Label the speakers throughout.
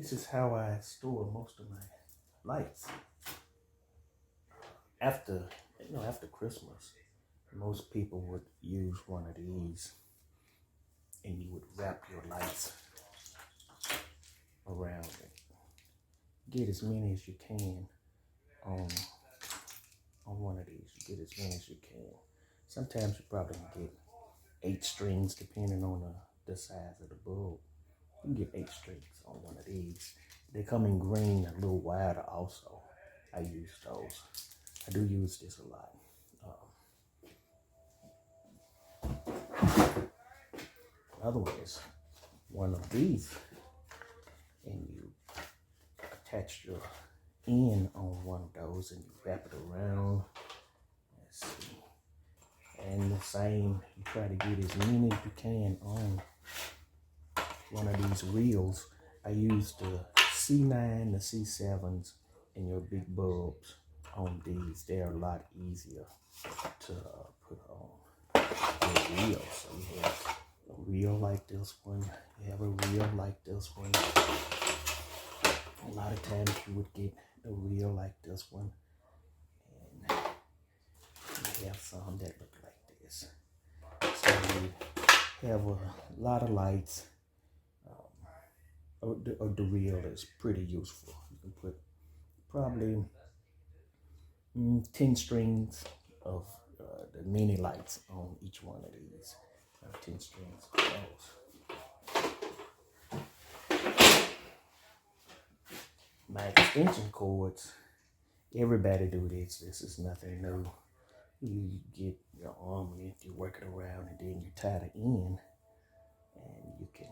Speaker 1: This is how I store most of my lights. After after Christmas, most people would use one of these, and you would wrap your lights around it. Get as many as you can on one of these. You get as many as you can. Sometimes you probably can get 8 strings depending on the size of the bulb. You can get 8 strings on one of these. They come in green, a little wider also. I use those. I do use this a lot. Another one is one of these, and you attach your end on one of those, and you wrap it around. Let's see. And the same, you try to get as many as you can on one of these reels. I use the C9, the C7s, and your big bulbs on these. They're a lot easier to put on your reels. So you have a reel like this one. You have a reel like this one. A lot of times you would get a reel like this one, and you have some that look like this. So you have a lot of lights. The reel is pretty useful. You can put probably 10 strings of the mini lights on each one of these. 10 strings of those. My extension cords, everybody do this. This is nothing new. You get your arm length, you work it around, and then you tie the end, and you can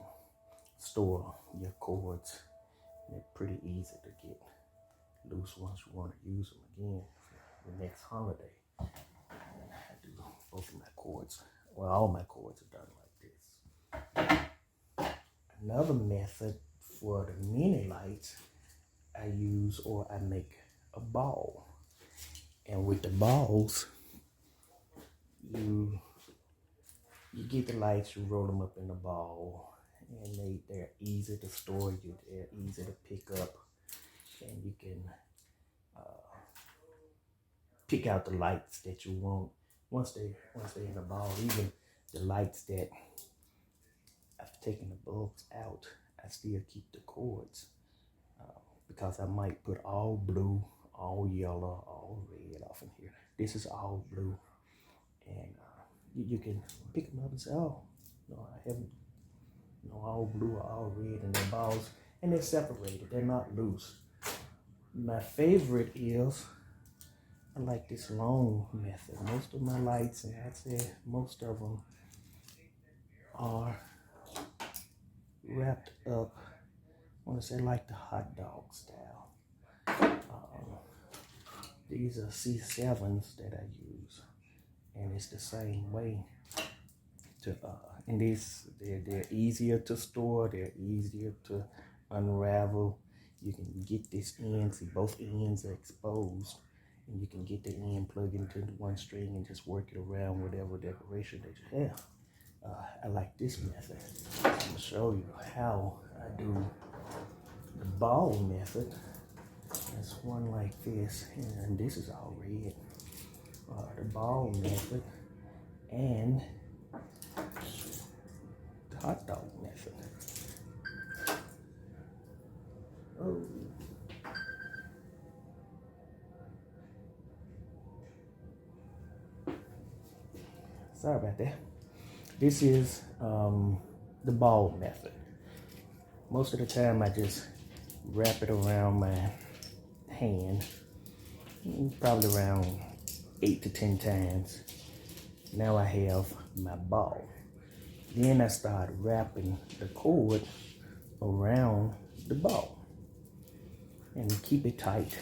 Speaker 1: store your cords. And they're pretty easy to get loose once you want to use them again for the next holiday. And I do both of my cords. Well, all my cords are done like this. Another method for the mini lights, I use, or I make a ball. And with the balls, you get the lights, you roll them up in the ball, and they're easy to store, they're easy to pick up, and you can pick out the lights that you want once they're in the ball. Even the lights that I've taken the bulbs out, I still keep the cords because I might put all blue, all yellow, all red off in here. This is all blue, and you can pick them up and say, oh, no, I haven't, all blue or all red in the balls, and they're separated. They're not loose. My favorite is, I like this long method. Most of my lights, and I'd say most of them, are wrapped up, I want to say like the hot dog style. These are C7s that I use, and it's the same way. And they're easier to store, they're easier to unravel. You can get this end, see both ends are exposed, and you can get the end plugged into one string and just work it around whatever decoration that you have. I like this method. I'm going to show you how I do the ball method. There's one like this, and this is all red. The ball method and the hot dog method. Oh. Sorry about that. This is the ball method. Most of the time I just wrap it around my hand, probably around 8 to 10 times. Now I have my ball. Then I start wrapping the cord around the ball and keep it tight.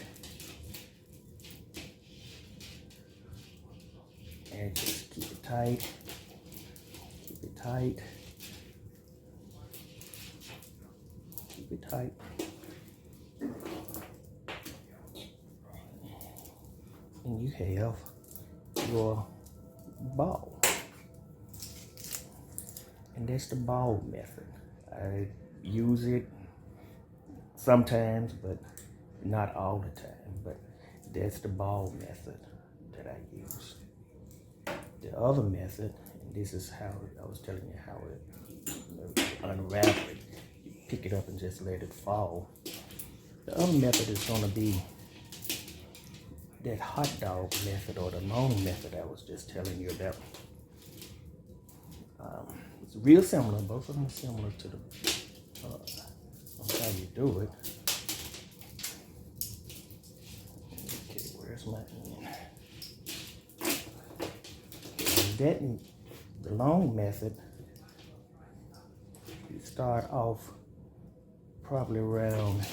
Speaker 1: And just keep it tight, keep it tight, keep it tight. And you have your ball. And that's the ball method. I use it sometimes, but not all the time. But that's the ball method that I use. The other method, and this is how I was telling you how it unravel it. You pick it up and just let it fall. The other method is going to be that hot dog method, or the long method I was just telling you about. It's real similar. Both of them are similar to the how you do it. Okay, where's my end? That the long method, you start off probably around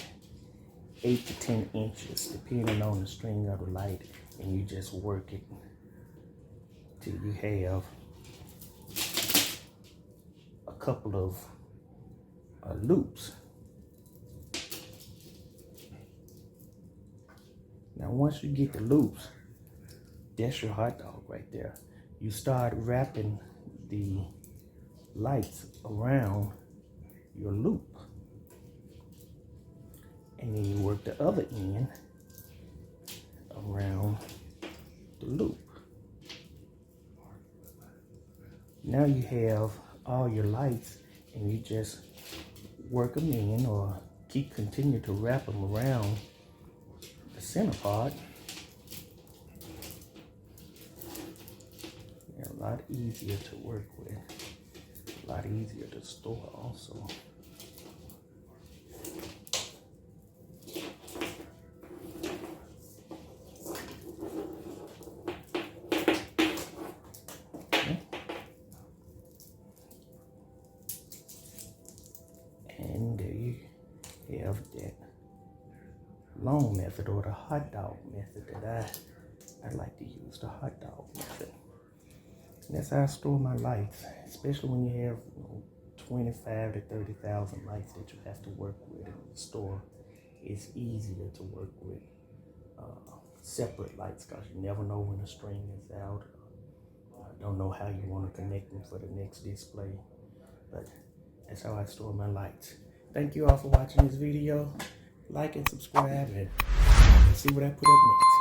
Speaker 1: 8 to 10 inches, depending on the string of the light, and you just work it till you have a couple of loops. Now once you get the loops, that's your hot dog right there. You start wrapping the lights around your loop, and then you work the other end around the loop. Now you have all your lights, and you just work them in, or continue to wrap them around the center part. They're a lot easier to work with, a lot easier to store also. Okay. And there you have that long method, or the hot dog method that I like to use, the hot dog method. And that's how I store my lights, especially when you have 25 to 30,000 lights that you have to work with in the store. It's easier to work with separate lights, because you never know when the string is out. Don't know how you want to connect them for the next display. But that's how I store my lights. Thank you all for watching this video. Like and subscribe, and see what I put up next.